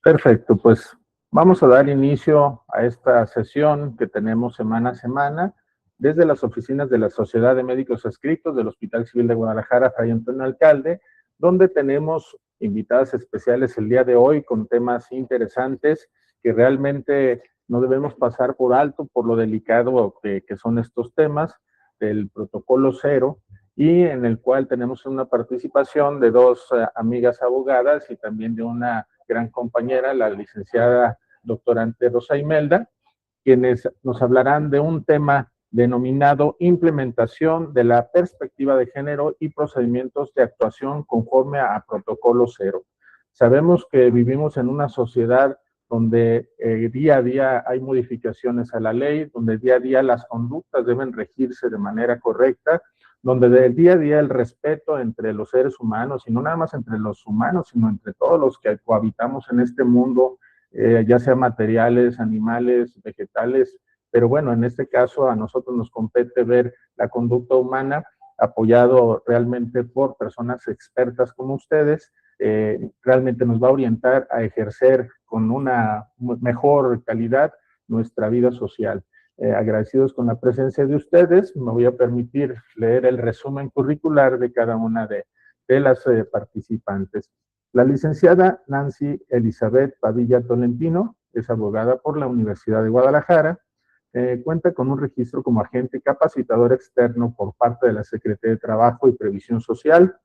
Perfecto, pues vamos a dar inicio a esta sesión que tenemos semana a semana desde las oficinas de la Sociedad de Médicos Adscritos del Hospital Civil de Guadalajara, Fray Antonio Alcalde, donde tenemos invitadas especiales el día de hoy con temas interesantes que realmente no debemos pasar por alto por lo delicado que son estos temas del protocolo cero, y en el cual tenemos una participación de dos amigas abogadas y también de una gran compañera, la licenciada doctorante Rosa Imelda, quienes nos hablarán de un tema denominado implementación de la perspectiva de género y procedimientos de actuación conforme a protocolo cero. Sabemos que vivimos en una sociedad donde día a día hay modificaciones a la ley, donde día a día las conductas deben regirse de manera correcta, donde del día a día el respeto entre los seres humanos, y no nada más entre los humanos, sino entre todos los que cohabitamos en este mundo, ya sea materiales, animales, vegetales, pero bueno, en este caso a nosotros nos compete ver la conducta humana apoyado realmente por personas expertas como ustedes, realmente nos va a orientar a ejercer con una mejor calidad nuestra vida social. Agradecidos con la presencia de ustedes, me voy a permitir leer el resumen curricular de cada una de las participantes. La licenciada Nancy Elizabeth Padilla Tolentino es abogada por la Universidad de Guadalajara, cuenta con un registro como agente capacitador externo por parte de la Secretaría de Trabajo y Previsión Social,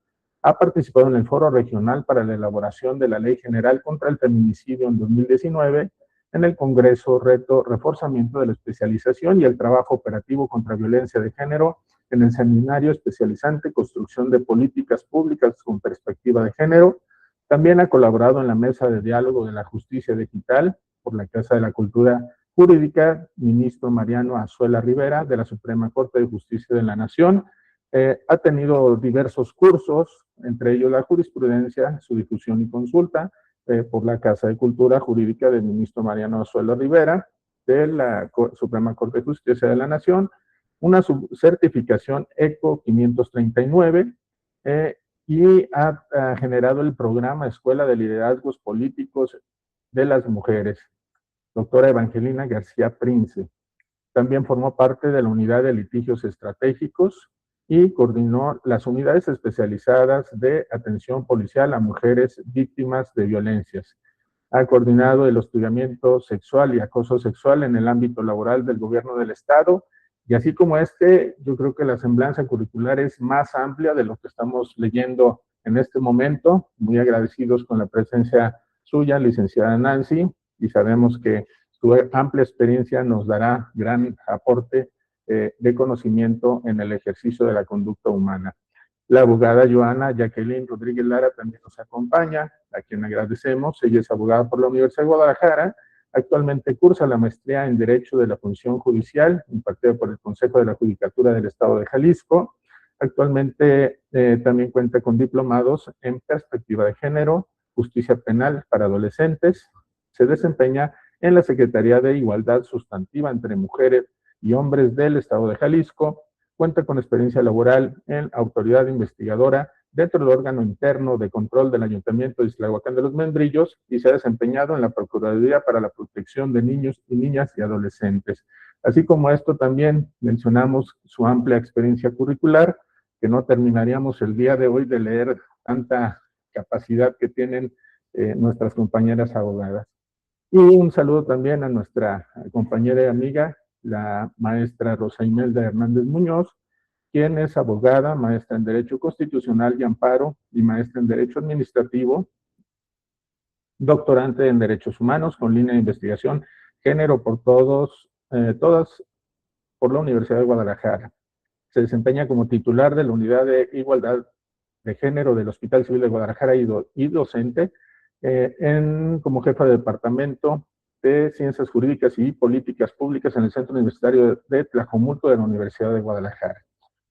ha participado en el Foro Regional para la elaboración de la Ley General contra el Feminicidio en 2019, en el Congreso Reto Reforzamiento de la Especialización y el Trabajo Operativo contra Violencia de Género, en el Seminario Especializante Construcción de Políticas Públicas con Perspectiva de Género. También ha colaborado en la Mesa de Diálogo de la Justicia Digital por la Casa de la Cultura Jurídica, ministro Mariano Azuela Rivera, de la Suprema Corte de Justicia de la Nación. Ha tenido diversos cursos, entre ellos la jurisprudencia, su difusión y consulta, por la Casa de Cultura Jurídica del ministro Mariano Azuela Rivera, de la Suprema Corte de Justicia de la Nación, una certificación ECO 539, y ha generado el programa Escuela de Liderazgos Políticos de las Mujeres, doctora Evangelina García Prince. También formó parte de la Unidad de Litigios Estratégicos y coordinó las unidades especializadas de atención policial a mujeres víctimas de violencias. Ha coordinado el hostigamiento sexual y acoso sexual en el ámbito laboral del gobierno del Estado, y así como yo creo que la semblanza curricular es más amplia de lo que estamos leyendo en este momento. Muy agradecidos con la presencia suya, licenciada Nancy, y sabemos que su amplia experiencia nos dará gran aporte de conocimiento en el ejercicio de la conducta humana. La abogada Joana Jacqueline Rodríguez Lara también nos acompaña, a quien agradecemos. Ella es abogada por la Universidad de Guadalajara. Actualmente cursa la maestría en Derecho de la Función Judicial, impartida por el Consejo de la Judicatura del Estado de Jalisco. Actualmente también cuenta con diplomados en Perspectiva de Género, Justicia Penal para Adolescentes. Se desempeña en la Secretaría de Igualdad Sustantiva entre Mujeres y Hombres del Estado de Jalisco. Cuenta con experiencia laboral en autoridad investigadora dentro del órgano interno de control del Ayuntamiento de Ixtlahuacán de los Membrillos, y se ha desempeñado en la Procuraduría para la Protección de Niños y Niñas y Adolescentes. Así como esto, también mencionamos su amplia experiencia curricular, que no terminaríamos el día de hoy de leer tanta capacidad que tienen nuestras compañeras abogadas. Y un saludo también a nuestra compañera y amiga, la maestra Rosa Imelda Hernández Muñoz, quien es abogada, maestra en Derecho Constitucional y Amparo y maestra en Derecho Administrativo, doctorante en Derechos Humanos con línea de investigación Género por todas por la Universidad de Guadalajara. Se desempeña como titular de la Unidad de Igualdad de Género del Hospital Civil de Guadalajara y docente como jefa de departamento de Ciencias Jurídicas y Políticas Públicas en el Centro Universitario de Tlajomulco de la Universidad de Guadalajara.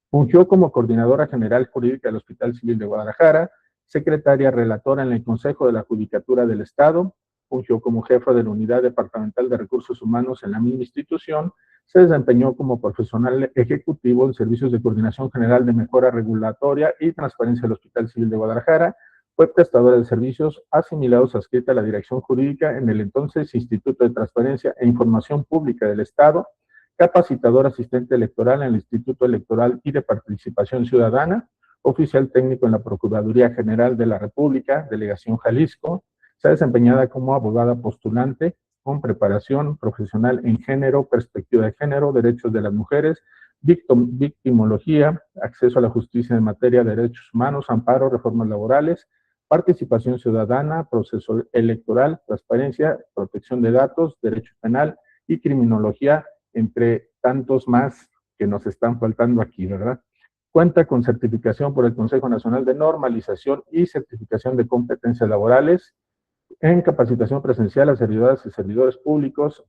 Fungió como coordinadora general jurídica del Hospital Civil de Guadalajara, secretaria relatora en el Consejo de la Judicatura del Estado, fungió como jefa de la Unidad Departamental de Recursos Humanos en la misma institución, se desempeñó como profesional ejecutivo en servicios de coordinación general de mejora regulatoria y transparencia del Hospital Civil de Guadalajara, fue prestadora de servicios asimilados adscrita a la dirección jurídica en el entonces Instituto de Transparencia e Información Pública del Estado, capacitador asistente electoral en el Instituto Electoral y de Participación Ciudadana, oficial técnico en la Procuraduría General de la República, Delegación Jalisco. Se ha desempeñado como abogada postulante con preparación profesional en género, perspectiva de género, derechos de las mujeres, victimología, acceso a la justicia en materia de derechos humanos, amparo, reformas laborales, participación ciudadana, proceso electoral, transparencia, protección de datos, derecho penal y criminología, entre tantos más que nos están faltando aquí, ¿verdad? Cuenta con certificación por el Consejo Nacional de Normalización y certificación de competencias laborales en capacitación presencial a servidoras y servidores públicos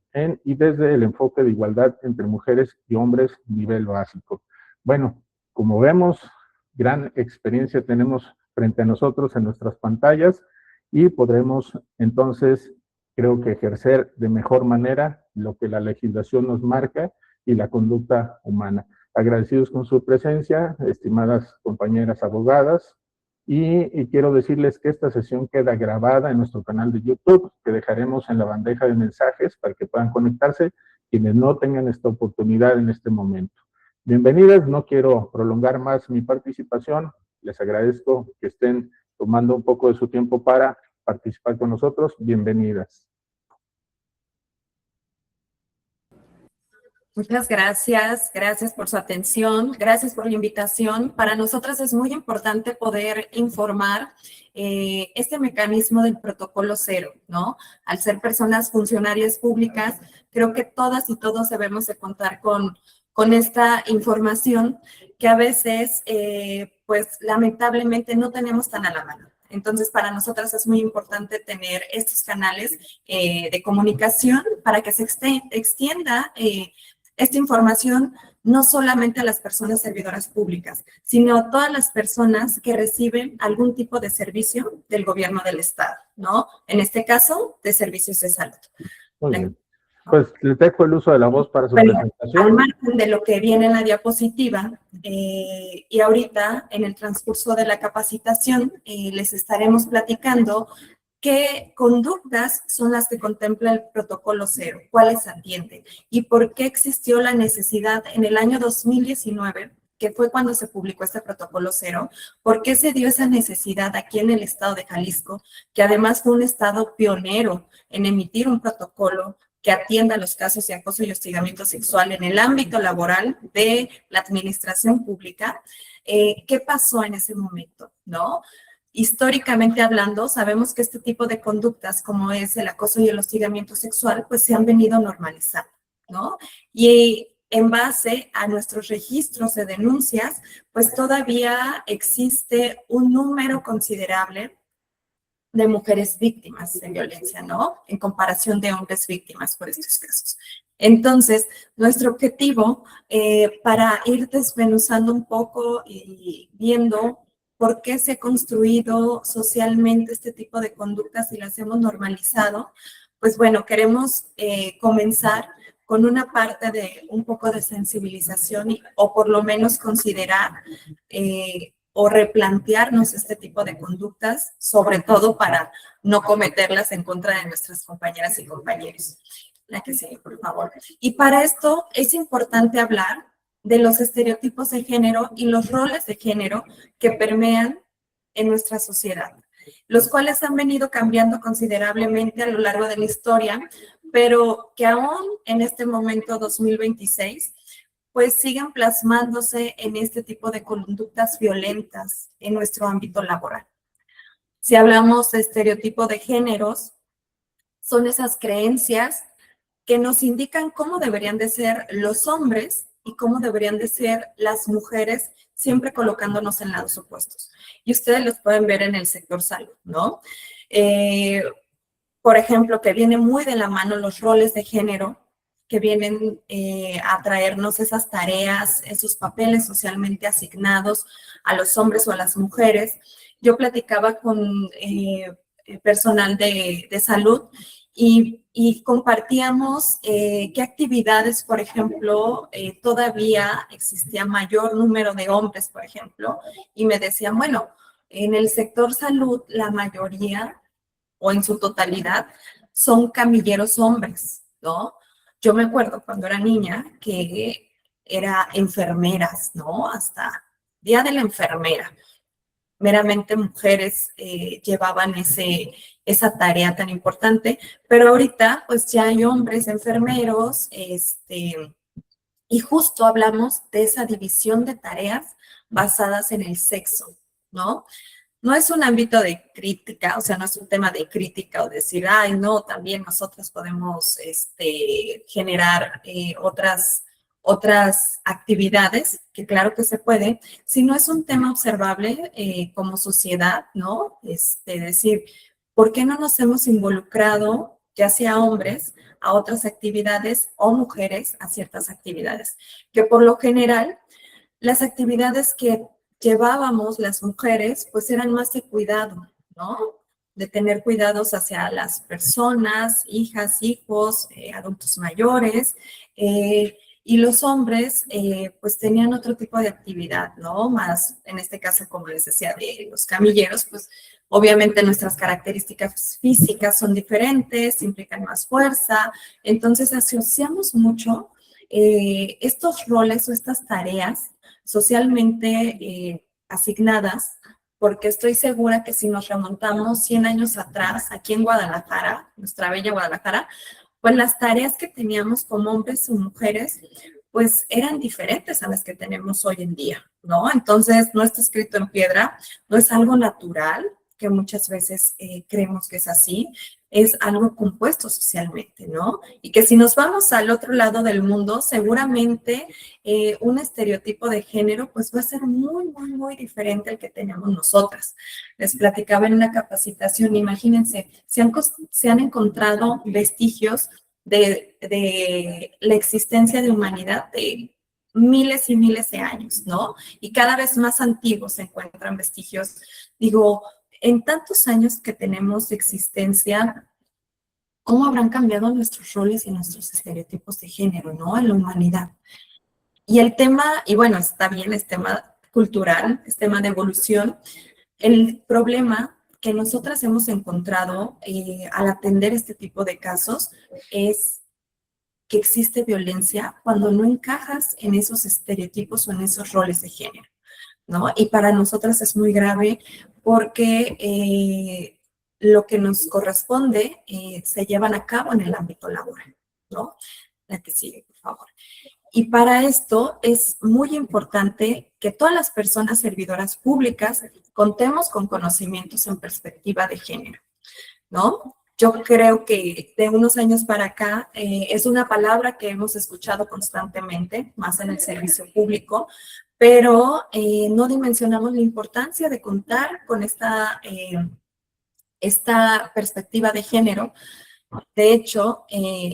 y desde el enfoque de igualdad entre mujeres y hombres nivel básico. Bueno, como vemos, gran experiencia tenemos frente a nosotros en nuestras pantallas y podremos entonces, creo que ejercer de mejor manera lo que la legislación nos marca y la conducta humana. Agradecidos con su presencia, estimadas compañeras abogadas, y quiero decirles que esta sesión queda grabada en nuestro canal de YouTube, que dejaremos en la bandeja de mensajes para que puedan conectarse quienes no tengan esta oportunidad en este momento. Bienvenidas, no quiero prolongar más mi participación, les agradezco que estén tomando un poco de su tiempo para participar con nosotros. Bienvenidas. Muchas gracias, gracias por su atención, gracias por la invitación. Para nosotras es muy importante poder informar este mecanismo del protocolo cero, ¿no? Al ser personas funcionarias públicas, creo que todas y todos debemos de contar con esta información que a veces, pues lamentablemente no tenemos tan a la mano. Entonces, para nosotras es muy importante tener estos canales de comunicación para que se extienda esta información no solamente a las personas servidoras públicas, sino a todas las personas que reciben algún tipo de servicio del gobierno del Estado, ¿no? En este caso, de servicios de salud. Muy bien. Pues le dejo el uso de la voz para su presentación. Al margen de lo que viene en la diapositiva, y ahorita en el transcurso de la capacitación les estaremos platicando qué conductas son las que contempla el protocolo cero, cuáles atiende y por qué existió la necesidad en el año 2019, que fue cuando se publicó este protocolo cero, por qué se dio esa necesidad aquí en el estado de Jalisco, que además fue un estado pionero en emitir un protocolo que atienda los casos de acoso y hostigamiento sexual en el ámbito laboral de la administración pública. ¿Qué pasó en ese momento, no? Históricamente hablando, sabemos que este tipo de conductas, como es el acoso y el hostigamiento sexual, pues se han venido normalizando, ¿no? Y en base a nuestros registros de denuncias, pues todavía existe un número considerable de mujeres víctimas de violencia, ¿no? En comparación de hombres víctimas por estos casos. Entonces, nuestro objetivo para ir desmenuzando un poco y viendo por qué se ha construido socialmente este tipo de conductas y las hemos normalizado, pues bueno, queremos comenzar con una parte de un poco de sensibilización o por lo menos considerar o replantearnos este tipo de conductas, sobre todo para no cometerlas en contra de nuestras compañeras y compañeros. La que sigue, por favor. Y para esto es importante hablar de los estereotipos de género y los roles de género que permean en nuestra sociedad, los cuales han venido cambiando considerablemente a lo largo de la historia, pero que aún en este momento 2026, pues siguen plasmándose en este tipo de conductas violentas en nuestro ámbito laboral. Si hablamos de estereotipo de géneros, son esas creencias que nos indican cómo deberían de ser los hombres y cómo deberían de ser las mujeres, siempre colocándonos en lados opuestos. Y ustedes los pueden ver en el sector salud, ¿no? Por ejemplo, que viene muy de la mano los roles de género, que vienen a traernos esas tareas, esos papeles socialmente asignados a los hombres o a las mujeres. Yo platicaba con personal de salud y compartíamos qué actividades, por ejemplo, todavía existía mayor número de hombres, por ejemplo, y me decían, bueno, En el sector salud, la mayoría o en su totalidad son camilleros hombres, ¿no? Yo me acuerdo cuando era niña que era enfermeras, ¿no? Hasta Día de la Enfermera. Meramente mujeres llevaban esa tarea tan importante, pero ahorita pues ya hay hombres enfermeros, y justo hablamos de esa división de tareas basadas en el sexo, ¿no? No es un ámbito de crítica, o sea, no es un tema de crítica o decir, ay, no, también nosotros podemos generar otras actividades, que claro que se puede, sino es un tema observable como sociedad, ¿no? Decir, ¿por qué no nos hemos involucrado, ya sea hombres, a otras actividades o mujeres a ciertas actividades? Que por lo general, las actividades que llevábamos las mujeres, pues eran más de cuidado, ¿no? De tener cuidados hacia las personas, hijas, hijos, adultos mayores, y los hombres, pues tenían otro tipo de actividad, ¿no? Más, en este caso, como les decía, de los camilleros, pues obviamente nuestras características físicas son diferentes, implican más fuerza, entonces asociamos mucho estos roles o estas tareas socialmente asignadas, porque estoy segura que si nos remontamos 100 años atrás, aquí en Guadalajara, nuestra bella Guadalajara, pues las tareas que teníamos como hombres o mujeres, pues eran diferentes a las que tenemos hoy en día, ¿no? Entonces, no está escrito en piedra, no es algo natural, que muchas veces creemos que es así, es algo compuesto socialmente, ¿no? Y que si nos vamos al otro lado del mundo, seguramente un estereotipo de género pues va a ser muy, muy, muy diferente al que tenemos nosotras. Les platicaba en una capacitación, imagínense, se han encontrado vestigios de la existencia de humanidad de miles y miles de años, ¿no? Y cada vez más antiguos se encuentran vestigios. Digo, en tantos años que tenemos de existencia, ¿cómo habrán cambiado nuestros roles y nuestros estereotipos de género, ¿no? En la humanidad. Y el tema, y bueno, está bien, es tema cultural, es tema de evolución. El problema que nosotras hemos encontrado al atender este tipo de casos es que existe violencia cuando no encajas en esos estereotipos o en esos roles de género, ¿no? Y para nosotras es muy grave porque lo que nos corresponde se llevan a cabo en el ámbito laboral, ¿no? La que sigue, por favor. Y para esto es muy importante que todas las personas servidoras públicas contemos con conocimientos en perspectiva de género, ¿no? Yo creo que de unos años para acá es una palabra que hemos escuchado constantemente, más en el servicio público, pero no dimensionamos la importancia de contar con esta perspectiva de género. De hecho,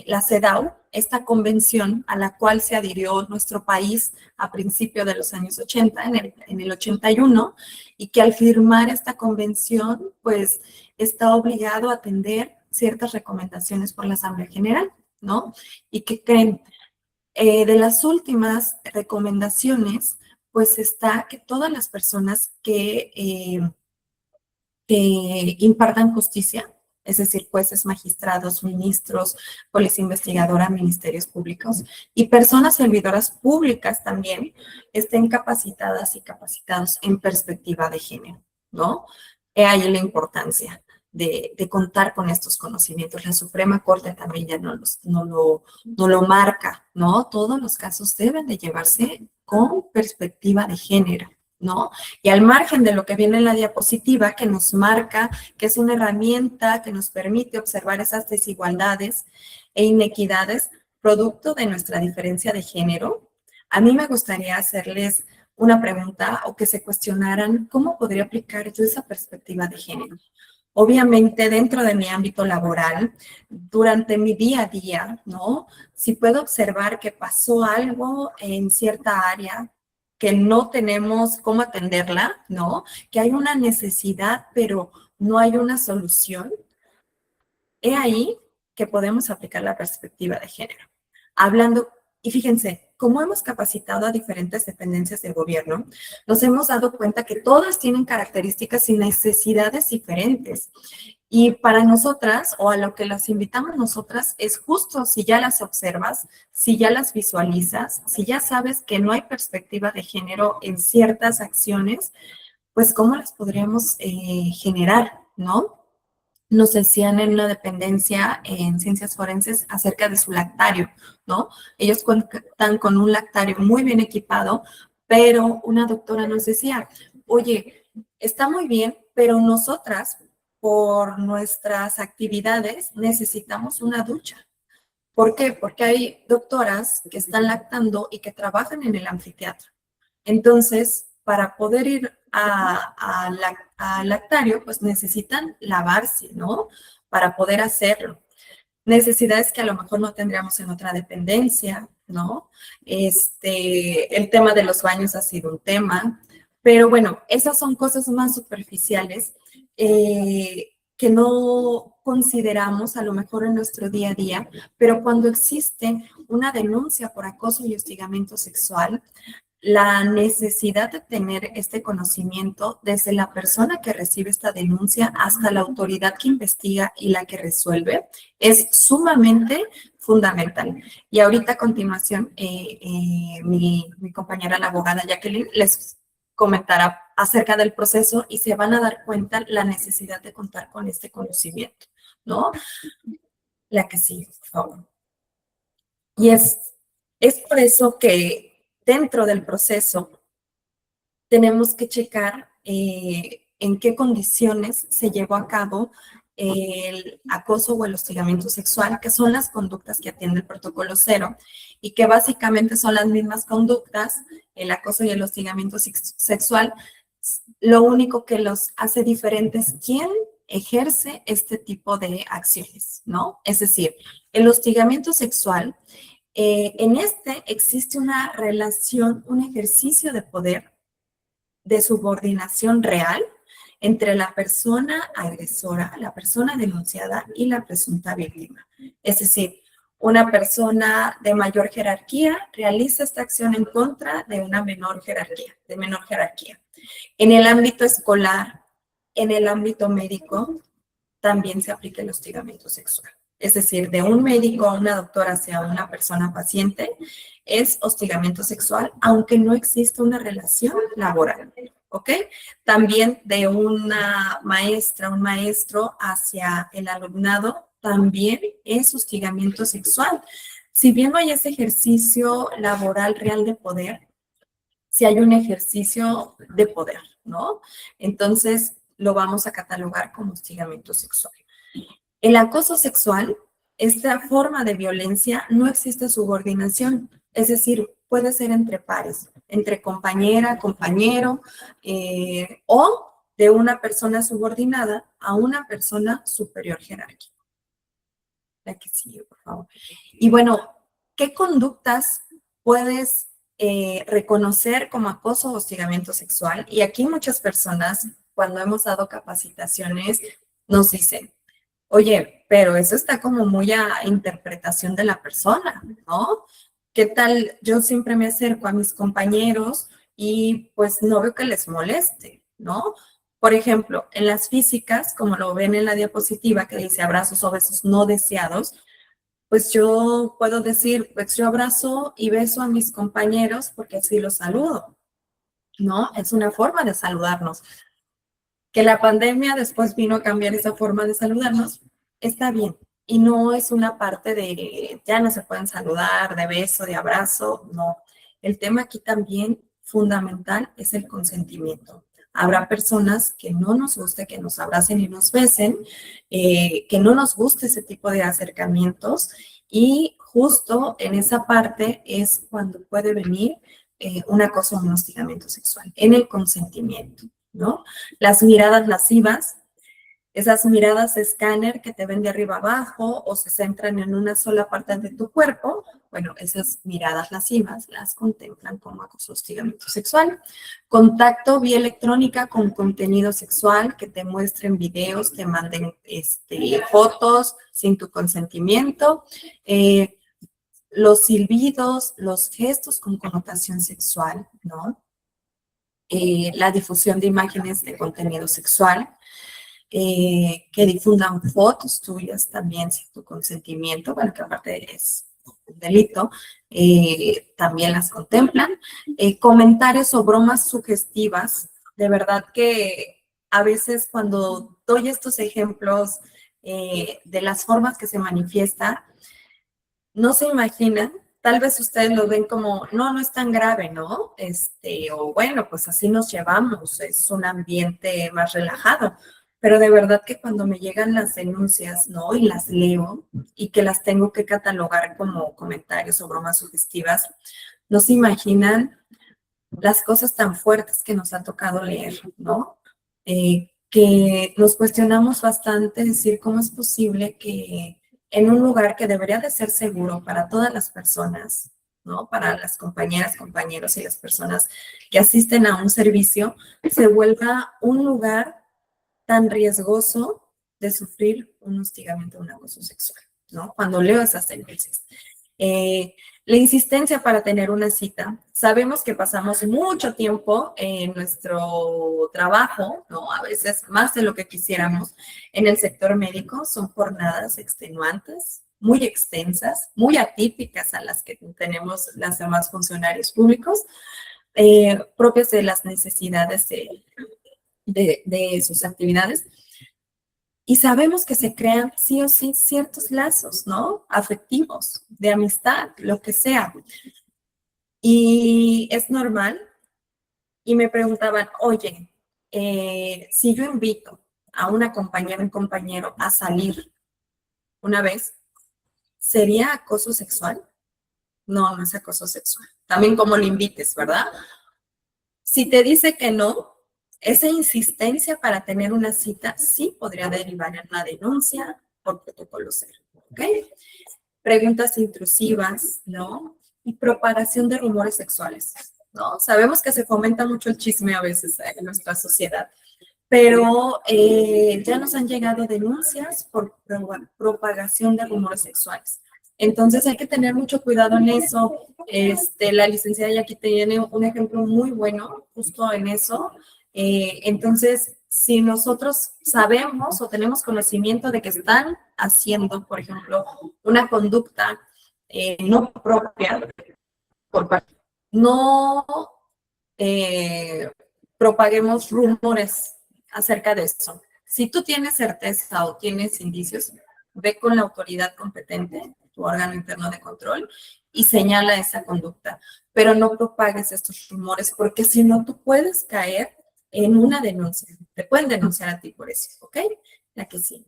la CEDAW, esta convención a la cual se adhirió nuestro país a principios de los años 80, en el 81, y que al firmar esta convención, pues está obligado a atender ciertas recomendaciones por la Asamblea General, ¿no? Y que creen, de las últimas recomendaciones, pues está que todas las personas que impartan justicia, es decir, jueces, magistrados, ministros, policía investigadora, ministerios públicos y personas servidoras públicas también estén capacitadas y capacitados en perspectiva de género, ¿no? He ahí la importancia de contar con estos conocimientos. La Suprema Corte también ya no lo marca, ¿no? Todos los casos deben de llevarse con perspectiva de género, ¿no? Y al margen de lo que viene en la diapositiva, que nos marca que es una herramienta que nos permite observar esas desigualdades e inequidades producto de nuestra diferencia de género, a mí me gustaría hacerles una pregunta o que se cuestionaran cómo podría aplicar yo esa perspectiva de género. Obviamente, dentro de mi ámbito laboral, durante mi día a día, ¿no? Si puedo observar que pasó algo en cierta área, que no tenemos cómo atenderla, ¿no? Que hay una necesidad, pero no hay una solución. He ahí que podemos aplicar la perspectiva de género. Hablando, y fíjense, como hemos capacitado a diferentes dependencias del gobierno, nos hemos dado cuenta que todas tienen características y necesidades diferentes. Y para nosotras, o a lo que las invitamos nosotras, es justo si ya las observas, si ya las visualizas, si ya sabes que no hay perspectiva de género en ciertas acciones, pues cómo las podríamos generar, ¿no? Nos decían en una dependencia en ciencias forenses acerca de su lactario, ¿no? Ellos cuentan con un lactario muy bien equipado, pero una doctora nos decía, oye, está muy bien, pero nosotras, por nuestras actividades, necesitamos una ducha. ¿Por qué? Porque hay doctoras que están lactando y que trabajan en el anfiteatro. Entonces, para poder ir a lactario, pues necesitan lavarse, ¿no? Para poder hacerlo. Necesidades que a lo mejor no tendríamos en otra dependencia, ¿no? El tema de los baños ha sido un tema, pero bueno, esas son cosas más superficiales que no consideramos a lo mejor en nuestro día a día, pero cuando existe una denuncia por acoso y hostigamiento sexual, la necesidad de tener este conocimiento desde la persona que recibe esta denuncia hasta la autoridad que investiga y la que resuelve es sumamente fundamental. Y ahorita a continuación, mi compañera la abogada Jacqueline les comentará acerca del proceso y se van a dar cuenta la necesidad de contar con este conocimiento, ¿no? La que sigue, por favor. Y es por eso que dentro del proceso tenemos que checar en qué condiciones se llevó a cabo el acoso o el hostigamiento sexual, que son las conductas que atiende el protocolo 0 y que básicamente son las mismas conductas, el acoso y el hostigamiento sexual. Lo único que los hace diferentes, ¿quién ejerce este tipo de acciones, ¿no? Es decir, el hostigamiento sexual, en existe una relación, un ejercicio de poder, de subordinación real entre la persona agresora, la persona denunciada y la presunta víctima. Es decir, una persona de mayor jerarquía realiza esta acción en contra de una menor jerarquía. En el ámbito escolar, en el ámbito médico, también se aplica el hostigamiento sexual. Es decir, de un médico a una doctora hacia una persona paciente, es hostigamiento sexual, aunque no exista una relación laboral, ¿ok? También de una maestra, un maestro hacia el alumnado, también es hostigamiento sexual. Si bien no hay ese ejercicio laboral real de poder, sí hay un ejercicio de poder, ¿no? Entonces, lo vamos a catalogar como hostigamiento sexual. El acoso sexual, esta forma de violencia, no existe subordinación, es decir, puede ser entre pares, entre compañera, compañero, o de una persona subordinada a una persona superior jerárquica. La que sigue, por favor. Y bueno, ¿qué conductas puedes reconocer como acoso o hostigamiento sexual? Y aquí muchas personas, cuando hemos dado capacitaciones, nos dicen, oye, pero eso está como muy a interpretación de la persona, ¿no? ¿Qué tal? Yo siempre me acerco a mis compañeros y pues no veo que les moleste, ¿no? Por ejemplo, en las físicas, como lo ven en la diapositiva que dice abrazos o besos no deseados, pues yo puedo decir, pues yo abrazo y beso a mis compañeros porque así los saludo, ¿no? Es una forma de saludarnos. Que la pandemia después vino a cambiar esa forma de saludarnos, está bien. Y no es una parte de ya no se pueden saludar, de beso, de abrazo, no. El tema aquí también fundamental es el consentimiento. Habrá personas que no nos guste que nos abracen y nos besen, que no nos guste ese tipo de acercamientos y justo en esa parte es cuando puede venir un acoso o un hostigamiento sexual, en el consentimiento, ¿no? Las miradas lascivas, esas miradas de escáner que te ven de arriba abajo o se centran en una sola parte de tu cuerpo, bueno, esas miradas lascivas las contemplan como acoso o hostigamiento sexual. Contacto vía electrónica con contenido sexual, que te muestren videos, te manden fotos sin tu consentimiento. los silbidos, los gestos con connotación sexual, ¿no? La difusión de imágenes de contenido sexual, que difundan fotos tuyas también sin tu consentimiento, bueno, que aparte es un delito, también las contemplan. Comentarios o bromas sugestivas, de verdad que a veces cuando doy estos ejemplos de las formas que se manifiesta, no se imaginan, tal vez ustedes lo ven como, no, no es tan grave, ¿no? O bueno, pues así nos llevamos, es un ambiente más relajado. Pero de verdad que cuando me llegan las denuncias, ¿no? Y las leo y que las tengo que catalogar como comentarios o bromas sugestivas, no se imaginan las cosas tan fuertes que nos ha tocado leer, ¿no? Que nos cuestionamos bastante, decir cómo es posible que en un lugar que debería de ser seguro para todas las personas, ¿no? Para las compañeras, compañeros y las personas que asisten a un servicio, se vuelva un lugar tan riesgoso de sufrir un hostigamiento o un abuso sexual, ¿no? Cuando leo esas denuncias. La insistencia para tener una cita. Sabemos que pasamos mucho tiempo en nuestro trabajo, ¿no? A veces más de lo que quisiéramos en el sector médico. Son jornadas extenuantes, muy extensas, muy atípicas a las que tenemos las demás funcionarios públicos, propias de las necesidades de sus actividades. Y sabemos que se crean sí o sí ciertos lazos, ¿no? Afectivos, de amistad, lo que sea. Y es normal. Y me preguntaban, oye, si yo invito a una compañera, un compañero a salir una vez, ¿sería acoso sexual? No, no es acoso sexual. También como lo invites, ¿verdad? Si te dice que no, esa insistencia para tener una cita sí podría derivar en una denuncia por protocolo 0, ¿ok? Preguntas intrusivas, ¿no? Y propagación de rumores sexuales, ¿no? Sabemos que se fomenta mucho el chisme a veces en nuestra sociedad, pero ya nos han llegado denuncias por propagación de rumores sexuales. Entonces hay que tener mucho cuidado en eso. La licenciada ya aquí tiene un ejemplo muy bueno justo en eso. Entonces, si nosotros sabemos o tenemos conocimiento de que están haciendo, por ejemplo, una conducta no propia, por parte, no propaguemos rumores acerca de eso. Si tú tienes certeza o tienes indicios, ve con la autoridad competente, tu órgano interno de control, y señala esa conducta. Pero no propagues estos rumores, porque si no, tú puedes caer en una denuncia. Te pueden denunciar a ti por eso, ¿ok? La que sí.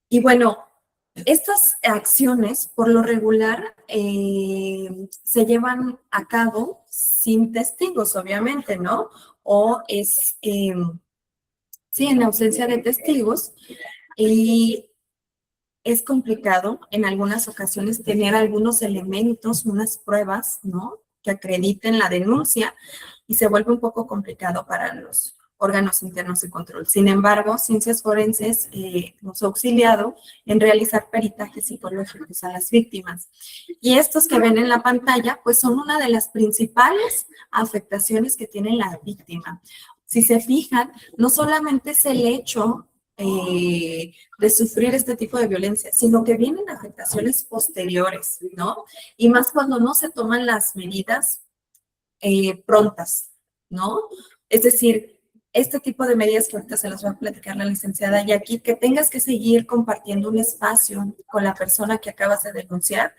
Y bueno, estas acciones, por lo regular, se llevan a cabo sin testigos, obviamente, ¿no? O es, sí, en ausencia de testigos. Y es complicado en algunas ocasiones tener algunos elementos, unas pruebas, ¿no? Que acrediten la denuncia y se vuelve un poco complicado para los órganos internos de control. Sin embargo, Ciencias Forenses nos ha auxiliado en realizar peritajes psicológicos a las víctimas. Y estos que ven en la pantalla, pues son una de las principales afectaciones que tiene la víctima. Si se fijan, no solamente es el hecho de sufrir este tipo de violencia, sino que vienen afectaciones posteriores, ¿no? Y más cuando no se toman las medidas prontas, ¿no? Es decir, este tipo de medidas que ahorita se las va a platicar la licenciada y aquí que tengas que seguir compartiendo un espacio con la persona que acabas de denunciar,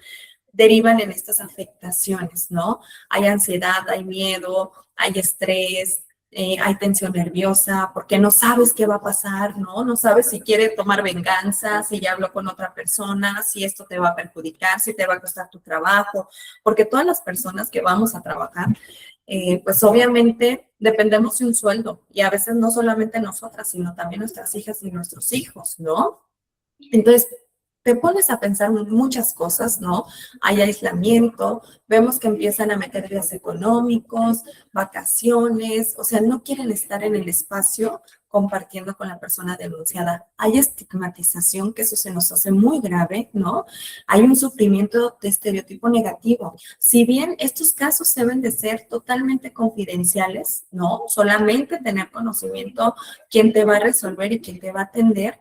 derivan en estas afectaciones, ¿no? Hay ansiedad, hay miedo, hay estrés, hay tensión nerviosa, porque no sabes qué va a pasar, ¿no? No sabes si quiere tomar venganza, si ya habló con otra persona, si esto te va a perjudicar, si te va a costar tu trabajo, porque todas las personas que vamos a trabajar, pues obviamente dependemos de un sueldo y a veces no solamente nosotras, sino también nuestras hijas y nuestros hijos, ¿no? Entonces, te pones a pensar muchas cosas, ¿no? Hay aislamiento, vemos que empiezan a meter días económicos, vacaciones, o sea, no quieren estar en el espacio compartiendo con la persona denunciada. Hay estigmatización, que eso se nos hace muy grave, ¿no? Hay un sufrimiento de estereotipo negativo. Si bien estos casos deben de ser totalmente confidenciales, ¿no? Solamente tener conocimiento quién te va a resolver y quién te va a atender,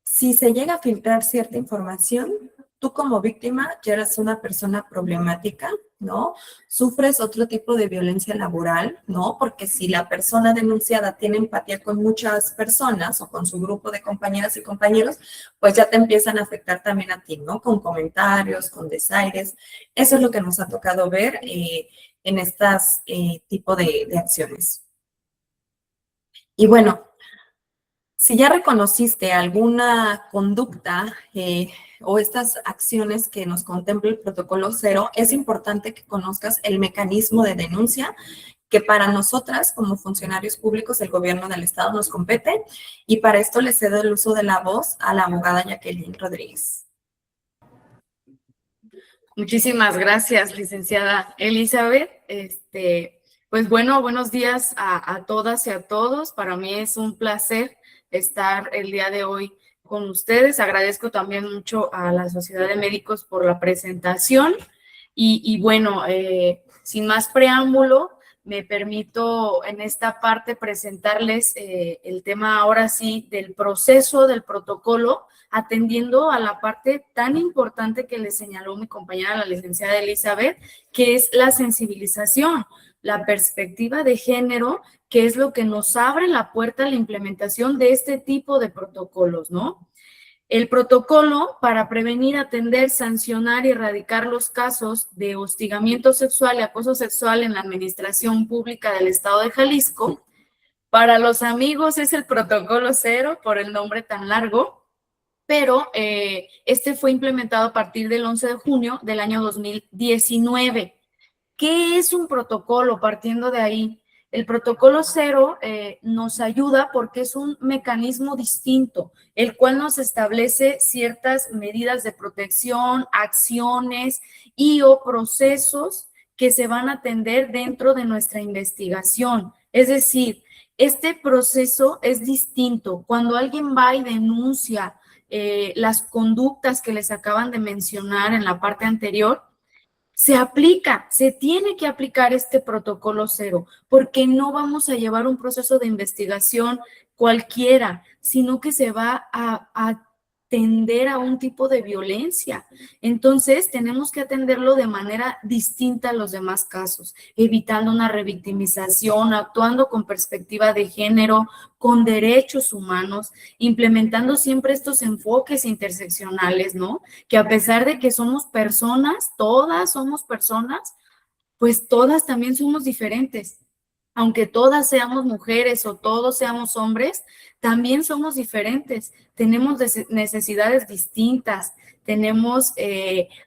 si se llega a filtrar cierta información, tú como víctima ya eres una persona problemática, ¿no? Sufres otro tipo de violencia laboral, ¿no? Porque si la persona denunciada tiene empatía con muchas personas o con su grupo de compañeras y compañeros, pues ya te empiezan a afectar también a ti, ¿no? Con comentarios, con desaires. Eso es lo que nos ha tocado ver en estas tipo de acciones. Y bueno, si ya reconociste alguna conducta o estas acciones que nos contempla el protocolo 0, es importante que conozcas el mecanismo de denuncia que para nosotras, como funcionarios públicos del gobierno del estado, nos compete, y para esto le cedo el uso de la voz a la abogada Jacqueline Rodríguez. Muchísimas gracias, licenciada Elizabeth. Pues bueno, buenos días a todas y a todos. Para mí es un placer estar el día de hoy con ustedes. Agradezco también mucho a la Sociedad de Médicos por la presentación. Y bueno, sin más preámbulo, me permito en esta parte presentarles el tema ahora sí del proceso del protocolo, atendiendo a la parte tan importante que le señaló mi compañera, la licenciada Elizabeth, que es la sensibilización, la perspectiva de género, que es lo que nos abre la puerta a la implementación de este tipo de protocolos, ¿no? El protocolo para prevenir, atender, sancionar y erradicar los casos de hostigamiento sexual y acoso sexual en la administración pública del estado de Jalisco, para los amigos es el protocolo 0 por el nombre tan largo, pero este fue implementado a partir del 11 de junio del año 2019. ¿Qué es un protocolo? Partiendo de ahí, el protocolo 0 nos ayuda porque es un mecanismo distinto, el cual nos establece ciertas medidas de protección, acciones y o procesos que se van a atender dentro de nuestra investigación. Es decir, este proceso es distinto. Cuando alguien va y denuncia las conductas que les acaban de mencionar en la parte anterior, se tiene que aplicar este protocolo 0, porque no vamos a llevar un proceso de investigación cualquiera, sino que se va a atender a un tipo de violencia. Entonces, tenemos que atenderlo de manera distinta a los demás casos, evitando una revictimización, actuando con perspectiva de género, con derechos humanos, implementando siempre estos enfoques interseccionales, ¿no? Que a pesar de que somos personas, todas somos personas, pues todas también somos diferentes. Aunque todas seamos mujeres o todos seamos hombres, también somos diferentes. Tenemos necesidades distintas,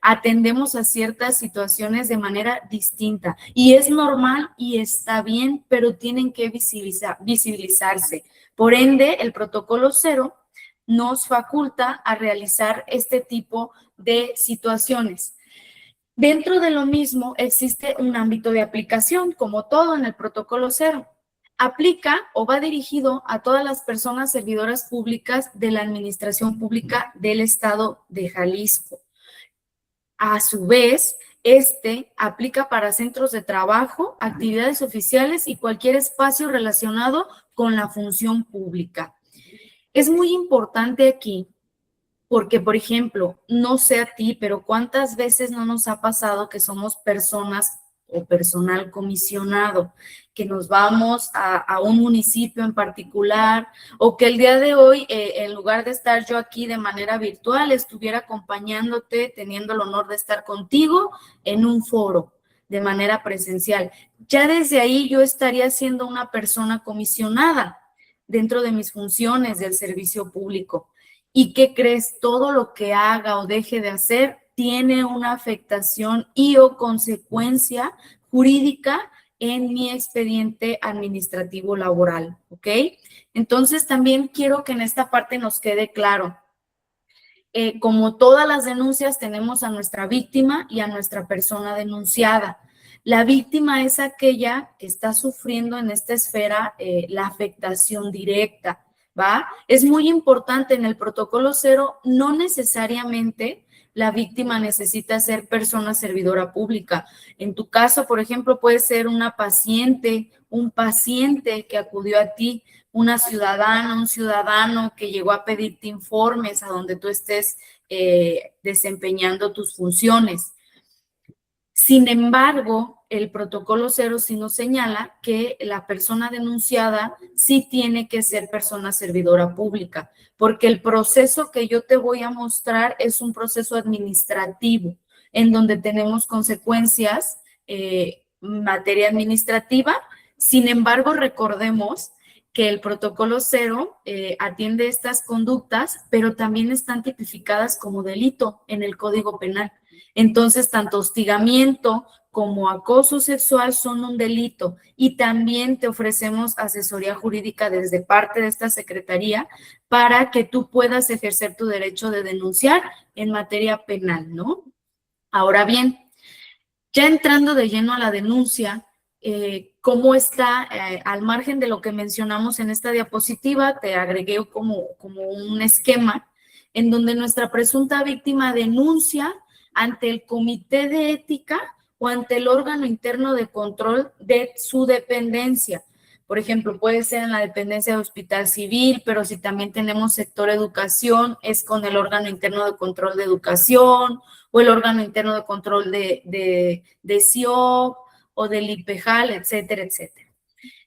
atendemos a ciertas situaciones de manera distinta. Y es normal y está bien, pero tienen que visibilizarse. Por ende, el protocolo 0 nos faculta a realizar este tipo de situaciones. Dentro de lo mismo existe un ámbito de aplicación, como todo en el protocolo 0. Aplica o va dirigido a todas las personas servidoras públicas de la administración pública del estado de Jalisco. A su vez, aplica para centros de trabajo, actividades oficiales y cualquier espacio relacionado con la función pública. Es muy importante aquí porque, por ejemplo, no sé a ti, pero ¿cuántas veces no nos ha pasado que somos personas o personal comisionado, que nos vamos a un municipio en particular, o que el día de hoy, en lugar de estar yo aquí de manera virtual, estuviera acompañándote, teniendo el honor de estar contigo en un foro de manera presencial? Ya desde ahí yo estaría siendo una persona comisionada dentro de mis funciones del servicio público. ¿Y qué crees? Todo lo que haga o deje de hacer tiene una afectación y o consecuencia jurídica en mi expediente administrativo laboral, ¿ok? Entonces, también quiero que en esta parte nos quede claro. Como todas las denuncias, tenemos a nuestra víctima y a nuestra persona denunciada. La víctima es aquella que está sufriendo en esta esfera la afectación directa, ¿va? Es muy importante en el protocolo 0, no necesariamente la víctima necesita ser persona servidora pública. En tu caso, por ejemplo, puede ser una paciente, un paciente que acudió a ti, una ciudadana, un ciudadano que llegó a pedirte informes a donde tú estés desempeñando tus funciones. Sin embargo, el protocolo 0 sí nos señala que la persona denunciada sí tiene que ser persona servidora pública, porque el proceso que yo te voy a mostrar es un proceso administrativo, en donde tenemos consecuencias en materia administrativa. Sin embargo, recordemos que el protocolo 0 atiende estas conductas, pero también están tipificadas como delito en el Código Penal. Entonces, tanto hostigamiento como acoso sexual son un delito, y también te ofrecemos asesoría jurídica desde parte de esta secretaría para que tú puedas ejercer tu derecho de denunciar en materia penal, ¿no? Ahora bien, ya entrando de lleno a la denuncia, ¿cómo está? Al margen de lo que mencionamos en esta diapositiva, te agregué como un esquema en donde nuestra presunta víctima denuncia ante el comité de ética o ante el órgano interno de control de su dependencia. Por ejemplo, puede ser en la dependencia de Hospital Civil, pero si también tenemos sector educación, es con el órgano interno de control de educación, o el órgano interno de control de CIOP o del IPEJAL, etcétera, etcétera.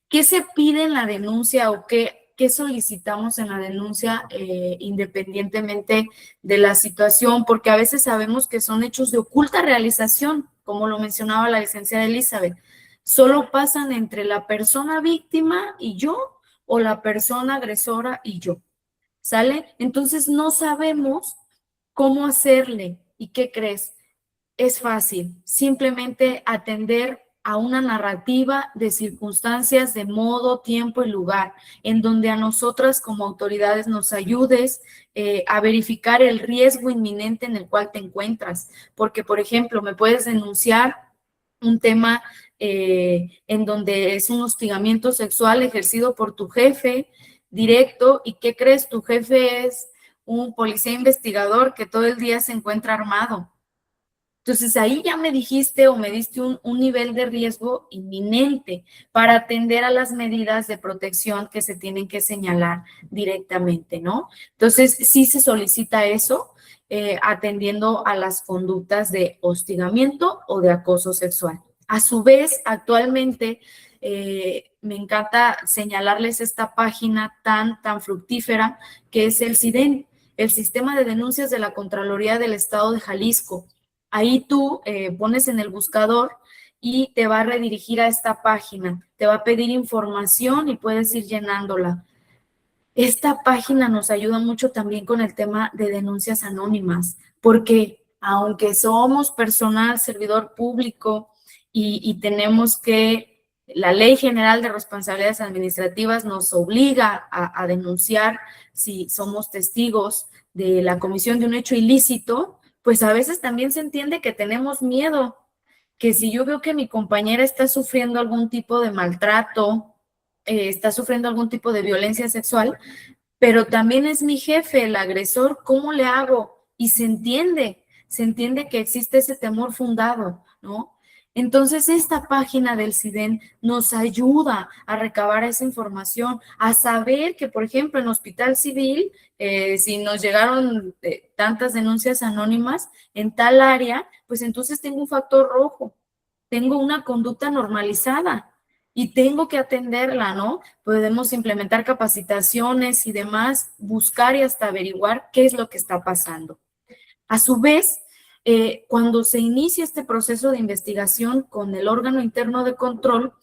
¿Qué se pide en la denuncia o qué solicitamos en la denuncia independientemente de la situación? Porque a veces sabemos que son hechos de oculta realización, como lo mencionaba la licenciada Elizabeth. Solo pasan entre la persona víctima y yo, o la persona agresora y yo, ¿sale? Entonces no sabemos cómo hacerle. ¿Y qué crees? Es fácil, simplemente atender a una narrativa de circunstancias, de modo, tiempo y lugar, en donde a nosotras como autoridades nos ayudes a verificar el riesgo inminente en el cual te encuentras. Porque, por ejemplo, me puedes denunciar un tema en donde es un hostigamiento sexual ejercido por tu jefe directo, y ¿qué crees? Tu jefe es un policía investigador que todo el día se encuentra armado. Entonces, ahí ya me dijiste o me diste un nivel de riesgo inminente para atender a las medidas de protección que se tienen que señalar directamente, ¿no? Entonces, sí se solicita eso, atendiendo a las conductas de hostigamiento o de acoso sexual. A su vez, actualmente, me encanta señalarles esta página tan fructífera que es el SIDEN, el Sistema de Denuncias de la Contraloría del Estado de Jalisco. Ahí tú pones en el buscador y te va a redirigir a esta página. Te va a pedir información y puedes ir llenándola. Esta página nos ayuda mucho también con el tema de denuncias anónimas, porque aunque somos personal servidor público y tenemos que, la Ley General de Responsabilidades Administrativas nos obliga a denunciar si somos testigos de la comisión de un hecho ilícito, pues a veces también se entiende que tenemos miedo, que si yo veo que mi compañera está sufriendo algún tipo de maltrato, está sufriendo algún tipo de violencia sexual, pero también es mi jefe el agresor, ¿cómo le hago? Y se entiende que existe ese temor fundado, ¿no? Entonces, esta página del SIDEN nos ayuda a recabar esa información, a saber que, por ejemplo, en Hospital Civil, si nos llegaron tantas denuncias anónimas en tal área, pues entonces tengo un factor rojo, tengo una conducta normalizada y tengo que atenderla, ¿no? Podemos implementar capacitaciones y demás, buscar y hasta averiguar qué es lo que está pasando. A su vez, cuando se inicia este proceso de investigación con el órgano interno de control,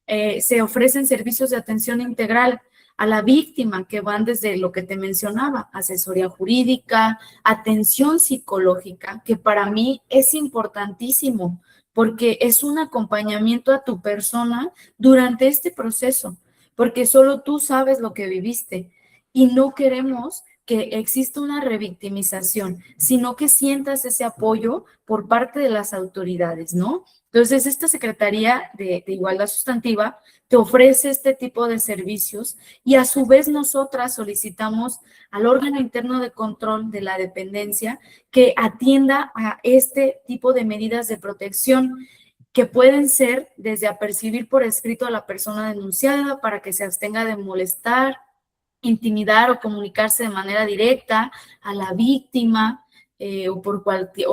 se ofrecen servicios de atención integral a la víctima, que van desde lo que te mencionaba, asesoría jurídica, atención psicológica, que para mí es importantísimo, porque es un acompañamiento a tu persona durante este proceso, porque solo tú sabes lo que viviste y no queremos que exista una revictimización, sino que sientas ese apoyo por parte de las autoridades, ¿no? Entonces, esta Secretaría de Igualdad Sustantiva te ofrece este tipo de servicios y a su vez nosotras solicitamos al órgano interno de control de la dependencia que atienda a este tipo de medidas de protección que pueden ser desde apercibir por escrito a la persona denunciada para que se abstenga de molestar, intimidar o comunicarse de manera directa a la víctima o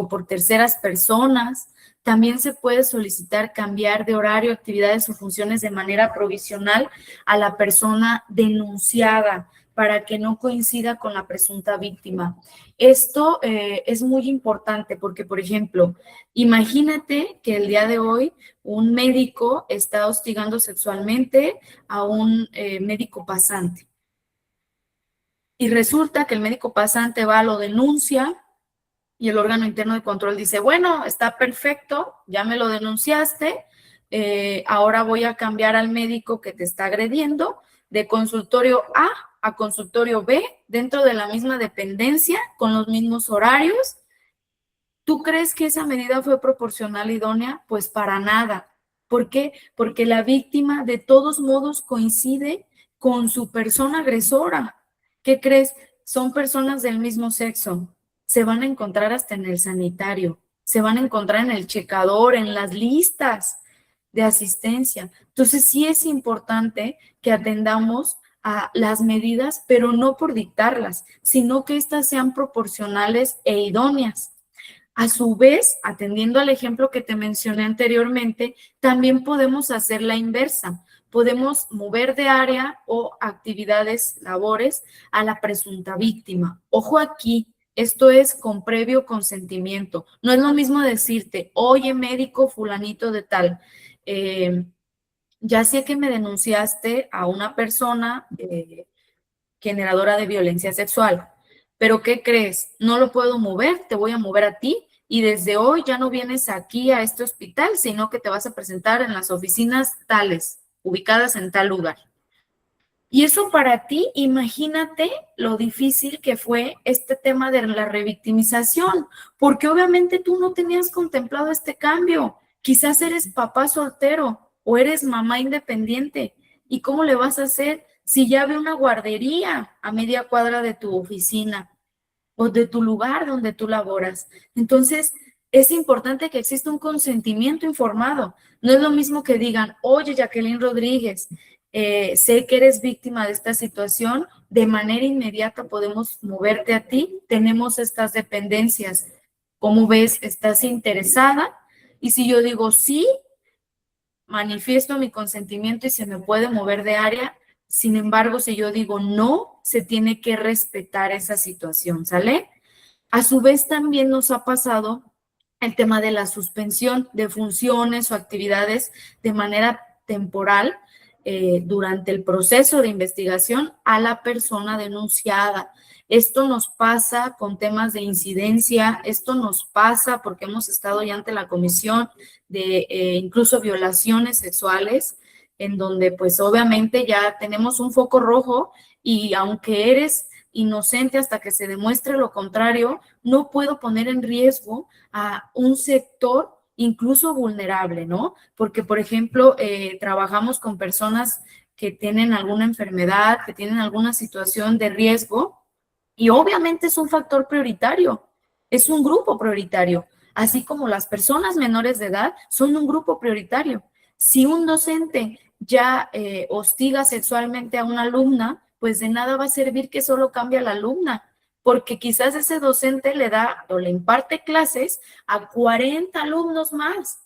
por terceras personas. También se puede solicitar cambiar de horario, actividades o funciones de manera provisional a la persona denunciada para que no coincida con la presunta víctima. Esto es muy importante porque, por ejemplo, imagínate que el día de hoy un médico está hostigando sexualmente a un médico pasante. Y resulta que el médico pasante va, lo denuncia y el órgano interno de control dice, bueno, está perfecto, ya me lo denunciaste, ahora voy a cambiar al médico que te está agrediendo de consultorio A consultorio B dentro de la misma dependencia, con los mismos horarios. ¿Tú crees que esa medida fue proporcional, idónea? Pues para nada. ¿Por qué? Porque la víctima de todos modos coincide con su persona agresora. ¿Qué crees? Son personas del mismo sexo. Se van a encontrar hasta en el sanitario, se van a encontrar en el checador, en las listas de asistencia. Entonces sí es importante que atendamos a las medidas, pero no por dictarlas, sino que éstas sean proporcionales e idóneas. A su vez, atendiendo al ejemplo que te mencioné anteriormente, también podemos hacer la inversa. Podemos mover de área o actividades, labores a la presunta víctima. Ojo aquí, esto es con previo consentimiento. No es lo mismo decirte, oye, médico fulanito de tal, ya sé que me denunciaste a una persona generadora de violencia sexual, pero ¿qué crees? No lo puedo mover, te voy a mover a ti y desde hoy ya no vienes aquí a este hospital, sino que te vas a presentar en las oficinas tales, ubicadas en tal lugar. Y eso para ti, imagínate lo difícil que fue este tema de la revictimización, porque obviamente tú no tenías contemplado este cambio. Quizás eres papá soltero o eres mamá independiente. ¿Y cómo le vas a hacer si ya ve una guardería a media cuadra de tu oficina o de tu lugar donde tú laboras? Entonces, es importante que exista un consentimiento informado. No es lo mismo que digan, oye, Jacqueline Rodríguez, sé que eres víctima de esta situación, de manera inmediata podemos moverte a ti, tenemos estas dependencias. ¿Cómo ves? ¿Estás interesada? Y si yo digo sí, manifiesto mi consentimiento y se me puede mover de área. Sin embargo, si yo digo no, se tiene que respetar esa situación, ¿sale? A su vez, también nos ha pasado el tema de la suspensión de funciones o actividades de manera temporal durante el proceso de investigación a la persona denunciada. Esto nos pasa con temas de incidencia, esto nos pasa porque hemos estado ya ante la comisión de incluso violaciones sexuales, en donde pues obviamente ya tenemos un foco rojo y aunque eres inocente hasta que se demuestre lo contrario, no puedo poner en riesgo a un sector incluso vulnerable, ¿no? Porque, por ejemplo, trabajamos con personas que tienen alguna enfermedad, que tienen alguna situación de riesgo y obviamente es un factor prioritario, es un grupo prioritario, así como las personas menores de edad son un grupo prioritario. Si un docente ya hostiga sexualmente a una alumna, pues de nada va a servir que solo cambie a la alumna, porque quizás ese docente le da o le imparte clases a 40 alumnos más.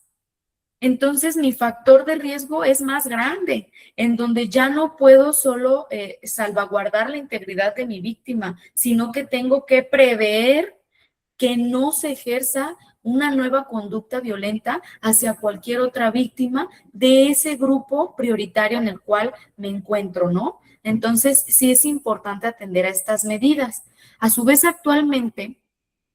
Entonces mi factor de riesgo es más grande, en donde ya no puedo solo salvaguardar la integridad de mi víctima, sino que tengo que prever que no se ejerza una nueva conducta violenta hacia cualquier otra víctima de ese grupo prioritario en el cual me encuentro, ¿no? Entonces, sí es importante atender a estas medidas. A su vez, actualmente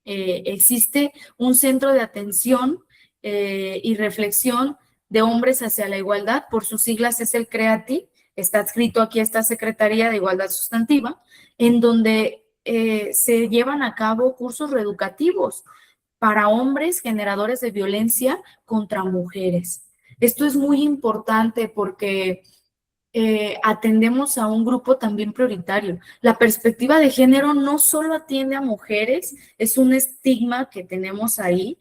existe un centro de atención y reflexión de hombres hacia la igualdad, por sus siglas es el CREATI, está adscrito aquí a esta Secretaría de Igualdad Sustantiva, en donde se llevan a cabo cursos reeducativos para hombres generadores de violencia contra mujeres. Esto es muy importante porque atendemos a un grupo también prioritario. La perspectiva de género no solo atiende a mujeres, es un estigma que tenemos ahí,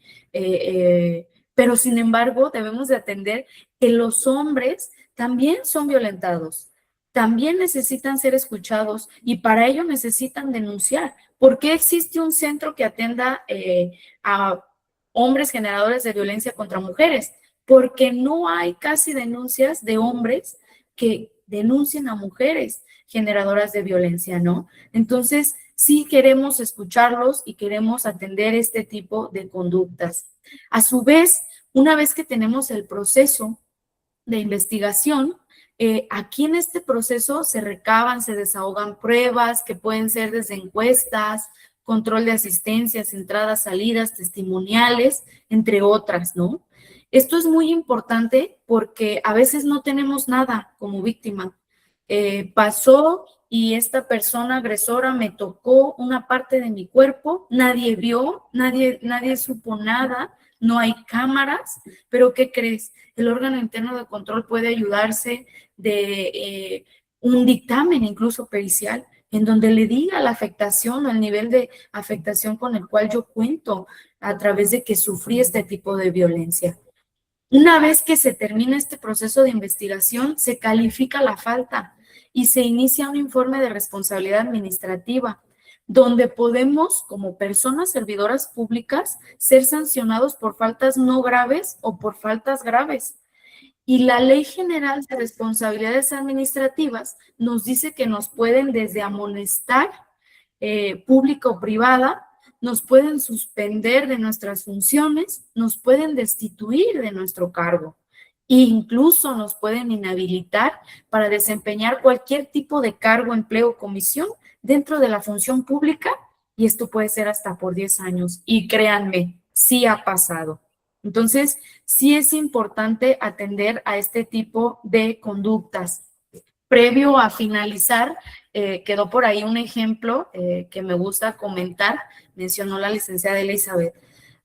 pero sin embargo debemos de atender que los hombres también son violentados, también necesitan ser escuchados y para ello necesitan denunciar. ¿Por qué existe un centro que atienda a hombres generadores de violencia contra mujeres? Porque no hay casi denuncias de hombres que denuncien a mujeres generadoras de violencia, ¿no? Entonces, sí queremos escucharlos y queremos atender este tipo de conductas. A su vez, una vez que tenemos el proceso de investigación, aquí en este proceso se recaban, se desahogan pruebas que pueden ser desde encuestas, control de asistencias, entradas, salidas, testimoniales, entre otras, ¿no? Esto es muy importante porque a veces no tenemos nada como víctima. Pasó y esta persona agresora me tocó una parte de mi cuerpo, nadie vio, nadie supo nada, no hay cámaras, pero ¿qué crees? El órgano interno de control puede ayudarse de un dictamen incluso pericial en donde le diga la afectación o el nivel de afectación con el cual yo cuento a través de que sufrí este tipo de violencia. Una vez que se termina este proceso de investigación, se califica la falta y se inicia un informe de responsabilidad administrativa, donde podemos, como personas servidoras públicas, ser sancionados por faltas no graves o por faltas graves. Y la Ley General de Responsabilidades Administrativas nos dice que nos pueden desde amonestar, pública o privada, nos pueden suspender de nuestras funciones, nos pueden destituir de nuestro cargo e incluso nos pueden inhabilitar para desempeñar cualquier tipo de cargo, empleo o comisión dentro de la función pública y esto puede ser hasta por 10 años y créanme, sí ha pasado. Entonces, sí es importante atender a este tipo de conductas. Previo a finalizar, quedó por ahí un ejemplo que me gusta comentar, mencionó la licenciada Elizabeth.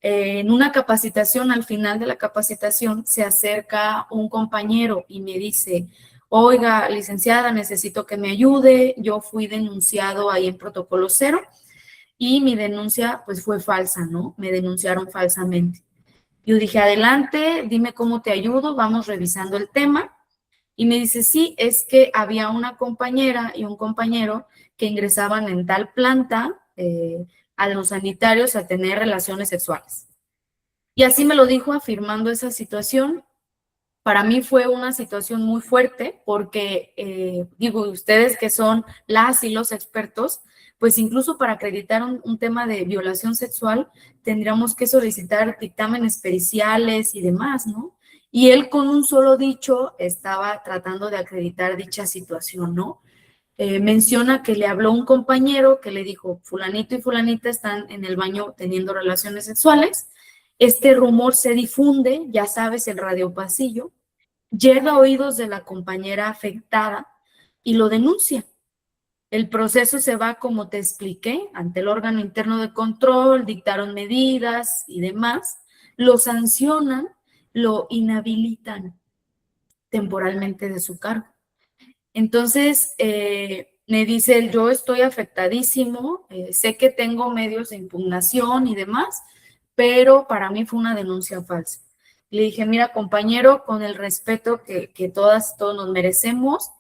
En una capacitación, al final de la capacitación, se acerca un compañero y me dice, oiga, licenciada, necesito que me ayude, yo fui denunciado ahí en Protocolo 0 y mi denuncia pues fue falsa, ¿no? Me denunciaron falsamente. Yo dije, adelante, dime cómo te ayudo, vamos revisando el tema. Y me dice, sí, es que había una compañera y un compañero que ingresaban en tal planta a los sanitarios a tener relaciones sexuales. Y así me lo dijo afirmando esa situación. Para mí fue una situación muy fuerte porque, digo, ustedes que son las y los expertos, pues incluso para acreditar un tema de violación sexual tendríamos que solicitar dictámenes periciales y demás, ¿no? Y él con un solo dicho estaba tratando de acreditar dicha situación, ¿no? Menciona que le habló un compañero que le dijo, fulanito y fulanita están en el baño teniendo relaciones sexuales. Este rumor se difunde, ya sabes, el radiopasillo, llega a oídos de la compañera afectada y lo denuncia. El proceso se va, como te expliqué, ante el órgano interno de control, dictaron medidas y demás, lo sancionan, lo inhabilitan temporalmente de su cargo. Entonces, me dice él, yo estoy afectadísimo, sé que tengo medios de impugnación y demás, pero para mí fue una denuncia falsa. Le dije, mira, compañero, con el respeto que todos nos merecemos,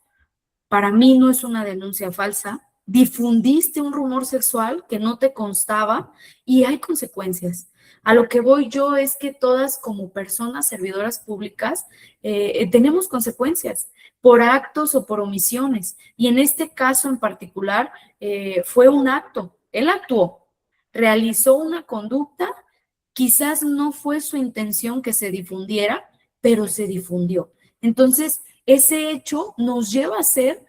para mí no es una denuncia falsa. Difundiste un rumor sexual que no te constaba y hay consecuencias. A lo que voy yo es que todas como personas servidoras públicas tenemos consecuencias por actos o por omisiones. Y en este caso en particular fue un acto. Él actuó, realizó una conducta, quizás no fue su intención que se difundiera, pero se difundió. Entonces, ese hecho nos lleva a ser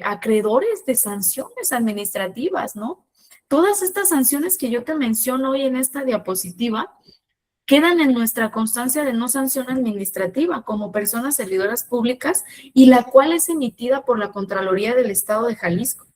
acreedores de sanciones administrativas, ¿no? Todas estas sanciones que yo te menciono hoy en esta diapositiva quedan en nuestra constancia de no sanción administrativa como personas servidoras públicas y la cual es emitida por la Contraloría del Estado de Jalisco.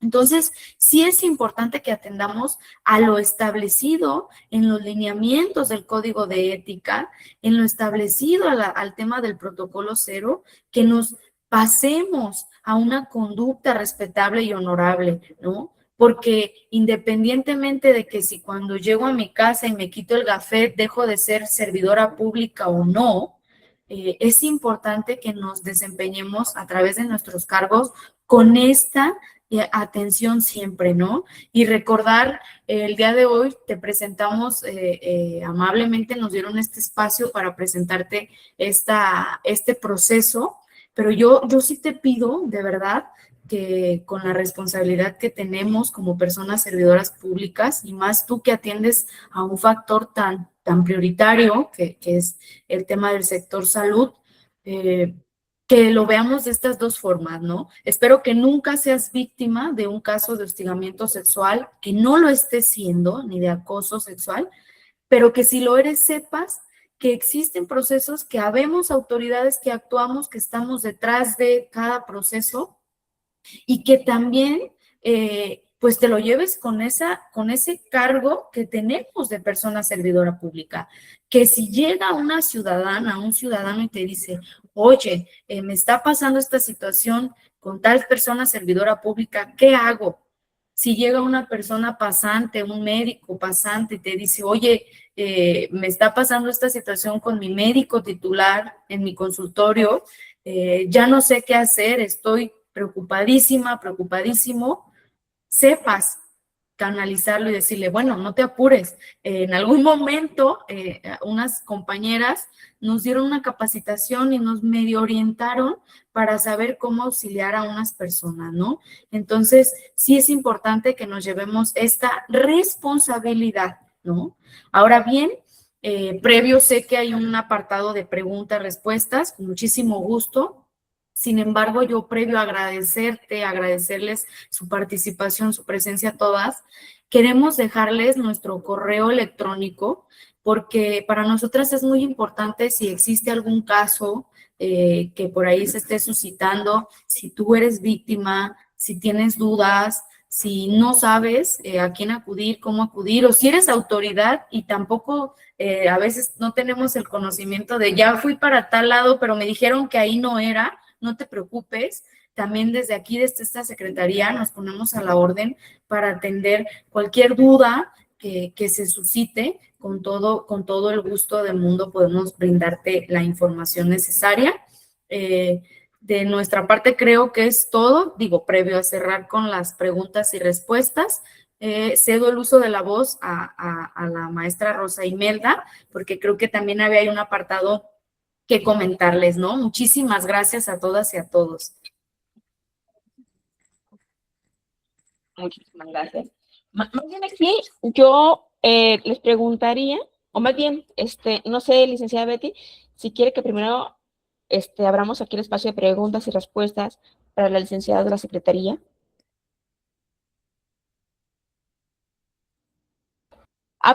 Entonces, sí es importante que atendamos a lo establecido en los lineamientos del Código de Ética, en lo establecido al tema del protocolo 0, que nos pasemos a una conducta respetable y honorable, ¿no? Porque independientemente de que si cuando llego a mi casa y me quito el gafet dejo de ser servidora pública o no, es importante que nos desempeñemos a través de nuestros cargos con esta atención siempre, ¿no? Y recordar, el día de hoy te presentamos, amablemente nos dieron este espacio para presentarte este proceso, pero yo sí te pido, de verdad, que con la responsabilidad que tenemos como personas servidoras públicas, y más tú que atiendes a un factor tan prioritario, que es el tema del sector salud, que lo veamos de estas dos formas, ¿no? Espero que nunca seas víctima de un caso de hostigamiento sexual, que no lo estés siendo, ni de acoso sexual, pero que si lo eres, sepas que existen procesos, que habemos autoridades que actuamos, que estamos detrás de cada proceso y que también pues te lo lleves con ese cargo que tenemos de persona servidora pública, que si llega una ciudadana, un ciudadano y te dice, oye, me está pasando esta situación con tal persona servidora pública, ¿qué hago? Si llega una persona pasante, un médico pasante y te dice, oye, me está pasando esta situación con mi médico titular en mi consultorio, ya no sé qué hacer, estoy preocupadísimo, sepas canalizarlo y decirle, bueno, no te apures. En algún momento, unas compañeras nos dieron una capacitación y nos medio orientaron para saber cómo auxiliar a unas personas, ¿no? Entonces, sí es importante que nos llevemos esta responsabilidad, ¿no? Ahora bien, previo sé que hay un apartado de preguntas, respuestas, con muchísimo gusto. Sin embargo, yo previo a agradecerles su participación, su presencia a todas, queremos dejarles nuestro correo electrónico porque para nosotras es muy importante si existe algún caso que por ahí se esté suscitando, si tú eres víctima, si tienes dudas, si no sabes a quién acudir, cómo acudir, o si eres autoridad y tampoco a veces no tenemos el conocimiento de ya fui para tal lado, pero me dijeron que ahí no era. No te preocupes, también desde aquí, desde esta secretaría, nos ponemos a la orden para atender cualquier duda que se suscite. Con todo el gusto del mundo podemos brindarte la información necesaria. De nuestra parte creo que es todo, digo, previo a cerrar con las preguntas y respuestas. Cedo el uso de la voz a la maestra Rosa Imelda, porque creo que también había un apartado que comentarles, ¿no? Muchísimas gracias a todas y a todos. Muchísimas gracias. Más bien aquí yo les preguntaría, o más bien, no sé, licenciada Betty, si quiere que primero abramos aquí el espacio de preguntas y respuestas para la licenciada de la Secretaría.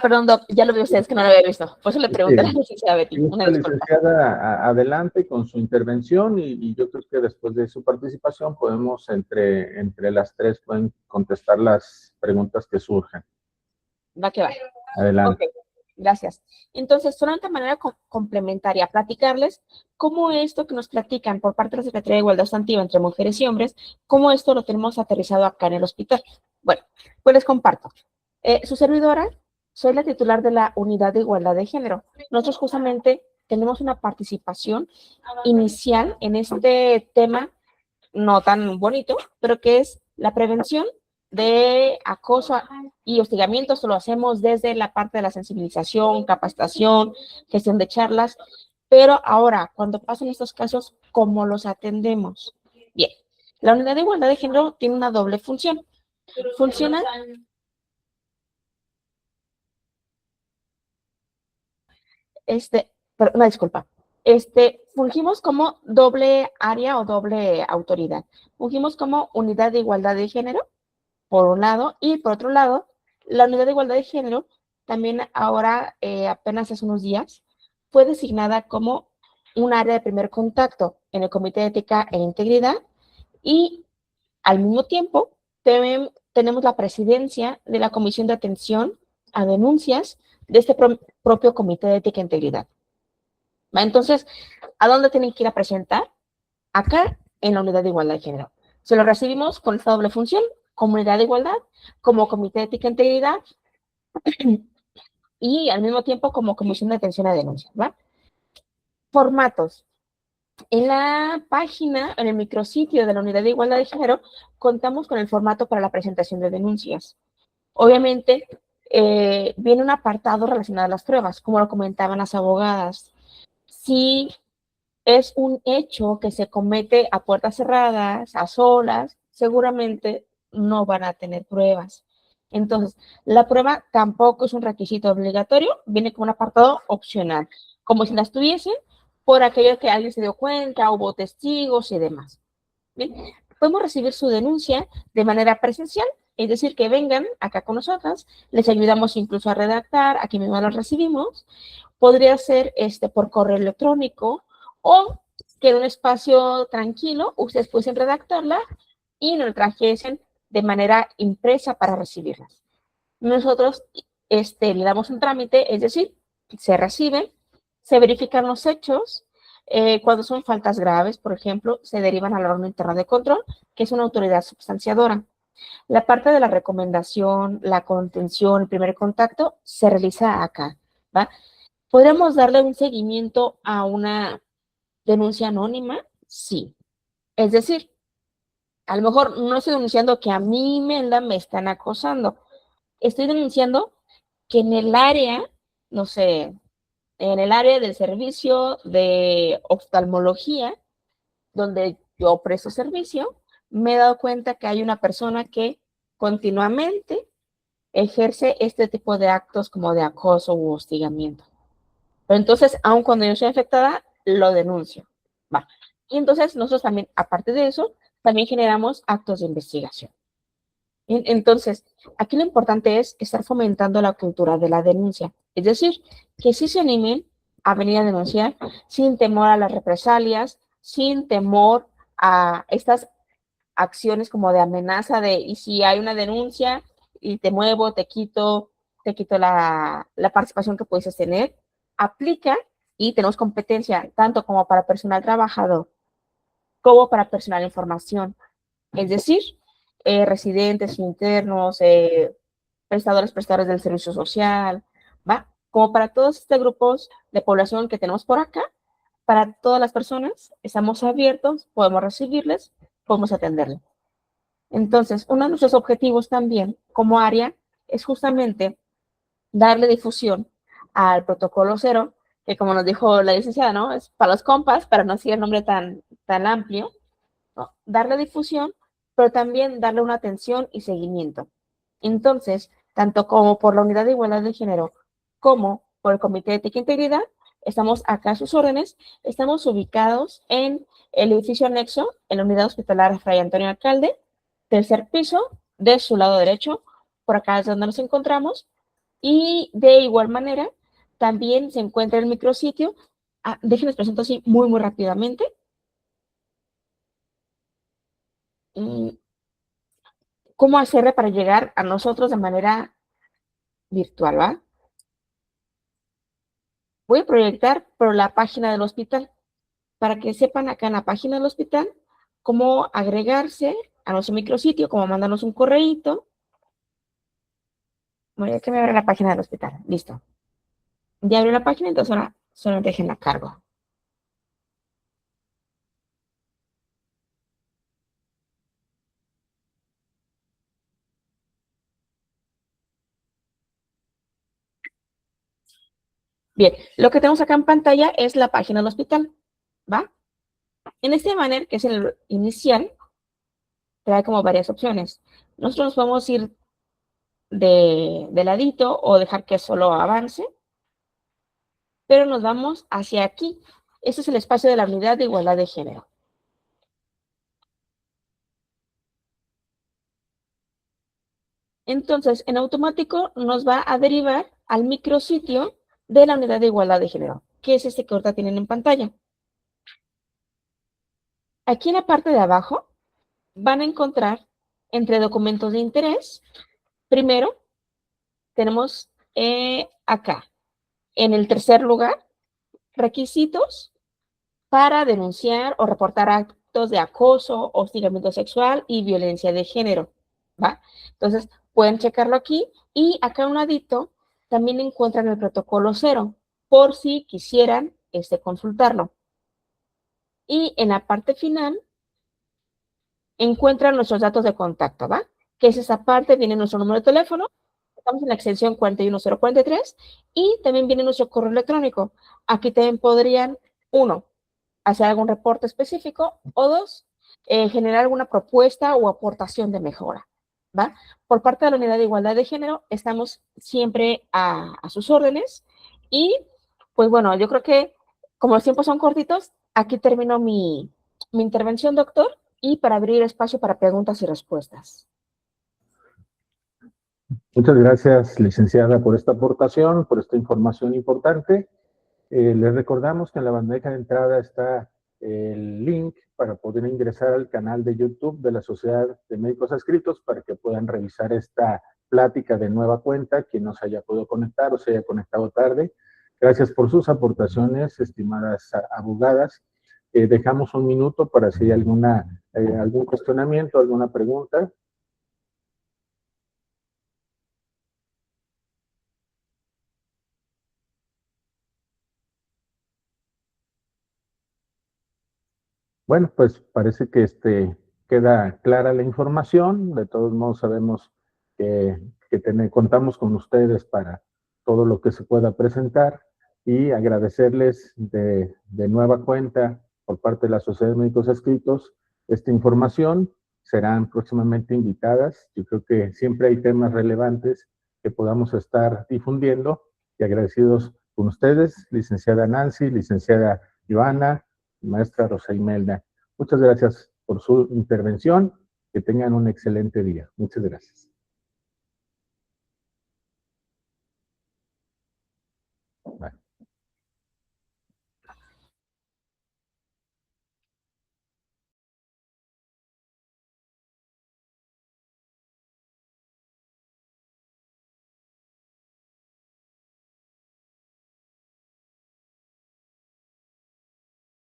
Perdón, Doc, ya lo vi ustedes que no lo había visto. Por eso le pregunté a la licenciada Betty. Una licenciada, adelante con su intervención y yo creo que después de su participación podemos entre las tres pueden contestar las preguntas que surjan. Va que va. Adelante. Okay, gracias. Entonces, solamente de manera complementaria, platicarles cómo esto que nos platican por parte de la Secretaría de Igualdad Sustantiva entre mujeres y hombres, cómo esto lo tenemos aterrizado acá en el hospital. Bueno, pues les comparto. Su servidora, soy la titular de la Unidad de Igualdad de Género. Nosotros justamente tenemos una participación inicial en este tema no tan bonito, pero que es la prevención de acoso y hostigamiento. Esto lo hacemos desde la parte de la sensibilización, capacitación, gestión de charlas, pero ahora, cuando pasan estos casos, ¿cómo los atendemos? Bien, la Unidad de Igualdad de Género tiene una doble función. Funciona... una disculpa. Fungimos como doble área o doble autoridad. Fungimos como Unidad de Igualdad de Género, por un lado, y por otro lado, la Unidad de Igualdad de Género también ahora, apenas hace unos días, fue designada como un área de primer contacto en el Comité de Ética e Integridad y al mismo tiempo tenemos la presidencia de la Comisión de Atención a Denuncias de este propio Comité de Ética e Integridad. Entonces, ¿a dónde tienen que ir a presentar? Acá, en la Unidad de Igualdad de Género. Se lo recibimos con esta doble función, Comunidad de Igualdad, como Comité de Ética e Integridad, y al mismo tiempo como Comisión de Atención a Denuncias, ¿va? Formatos. En la página, en el micrositio de la Unidad de Igualdad de Género, contamos con el formato para la presentación de denuncias. Obviamente, viene un apartado relacionado a las pruebas, como lo comentaban las abogadas. Si es un hecho que se comete a puertas cerradas, a solas, seguramente no van a tener pruebas. Entonces, la prueba tampoco es un requisito obligatorio, viene como un apartado opcional, como si las tuviesen por aquello que alguien se dio cuenta, hubo testigos y demás. Bien, podemos recibir su denuncia de manera presencial, es decir, que vengan acá con nosotras, les ayudamos incluso a redactar, aquí mismo las recibimos, podría ser por correo electrónico o que en un espacio tranquilo ustedes pueden redactarla y nos trajesen de manera impresa para recibirlas. Nosotros le damos un trámite, es decir, se reciben, se verifican los hechos, cuando son faltas graves, por ejemplo, se derivan al órgano interno de control, que es una autoridad substanciadora. La parte de la recomendación, la contención, el primer contacto, se realiza acá, ¿va? ¿Podríamos darle un seguimiento a una denuncia anónima? Sí. Es decir, a lo mejor no estoy denunciando que a mí, Imelda, me están acosando. Estoy denunciando que en el área, no sé, en el área del servicio de oftalmología, donde yo presto servicio, me he dado cuenta que hay una persona que continuamente ejerce este tipo de actos como de acoso u hostigamiento. Pero entonces, aun cuando yo soy afectada, lo denuncio. Va. Y entonces nosotros también, aparte de eso, también generamos actos de investigación. Entonces, aquí lo importante es estar fomentando la cultura de la denuncia. Es decir, que sí se animen a venir a denunciar sin temor a las represalias, sin temor a estas acciones como de amenaza de, y si hay una denuncia y te muevo, te quito la participación que puedes tener, aplica y tenemos competencia tanto como para personal trabajador como para personal en formación. Es decir, residentes, internos, prestadores del servicio social, ¿va? Como para todos estos grupos de población que tenemos por acá, para todas las personas, estamos abiertos, podemos recibirles, podemos atenderles. Entonces, uno de nuestros objetivos también como área es justamente darle difusión al protocolo cero, que como nos dijo la licenciada, ¿no? Es para los compas, para no decir el nombre tan amplio, ¿no? Darle difusión, pero también darle una atención y seguimiento. Entonces, tanto como por la Unidad de Igualdad de Género, como por el Comité de Ética e Integridad, estamos acá a sus órdenes, estamos ubicados en el edificio anexo, en la Unidad Hospitalaria Fray Antonio Alcalde, tercer piso, de su lado derecho, por acá es donde nos encontramos, y de igual manera, también se encuentra el micrositio. Déjenme presento así muy rápidamente. ¿Cómo hacerle para llegar a nosotros de manera virtual, va? Voy a proyectar por la página del hospital, para que sepan acá en la página del hospital cómo agregarse a nuestro micrositio, cómo mandarnos un correíto. Voy a que me abra la página del hospital. Listo. Ya abrió la página, entonces ahora solamente déjenla cargo. Bien, lo que tenemos acá en pantalla es la página del hospital, ¿va? En este banner, que es el inicial, trae como varias opciones. Nosotros nos podemos ir de ladito o dejar que solo avance, pero nos vamos hacia aquí. Este es el espacio de la Unidad de Igualdad de Género. Entonces, en automático nos va a derivar al micrositio de la Unidad de Igualdad de Género, que es este que ahorita tienen en pantalla. Aquí en la parte de abajo van a encontrar entre documentos de interés, primero tenemos acá, en el tercer lugar, requisitos para denunciar o reportar actos de acoso, hostigamiento sexual y violencia de género, ¿va? Entonces, pueden checarlo aquí y acá a un ladito también encuentran el protocolo 0, por si quisieran consultarlo. Y en la parte final encuentran nuestros datos de contacto, ¿va? Que es esa parte, viene nuestro número de teléfono, estamos en la extensión 41043 y también viene nuestro correo electrónico. Aquí también podrían, 1, hacer algún reporte específico, o 2, generar alguna propuesta o aportación de mejora, ¿va? Por parte de la Unidad de Igualdad de Género, estamos siempre a sus órdenes y, pues bueno, yo creo que como los tiempos son cortitos, aquí termino mi intervención, doctor, y para abrir espacio para preguntas y respuestas. Muchas gracias, licenciada, por esta aportación, por esta información importante. Les recordamos que en la bandeja de entrada está el link para poder ingresar al canal de YouTube de la Sociedad de Médicos Adscritos para que puedan revisar esta plática de nueva cuenta, quien no se haya podido conectar o se haya conectado tarde. Gracias por sus aportaciones, estimadas abogadas. Dejamos un minuto para si hay algún cuestionamiento, alguna pregunta. Bueno, pues parece que queda clara la información. De todos modos, sabemos que contamos con ustedes para todo lo que se pueda presentar y agradecerles de nueva cuenta por parte de la Sociedad de Médicos Adscritos esta información. Serán próximamente invitadas. Yo creo que siempre hay temas relevantes que podamos estar difundiendo y agradecidos con ustedes, licenciada Nancy, licenciada Joana, maestra Rosa Imelda. Muchas gracias por su intervención. Que tengan un excelente día. Muchas gracias.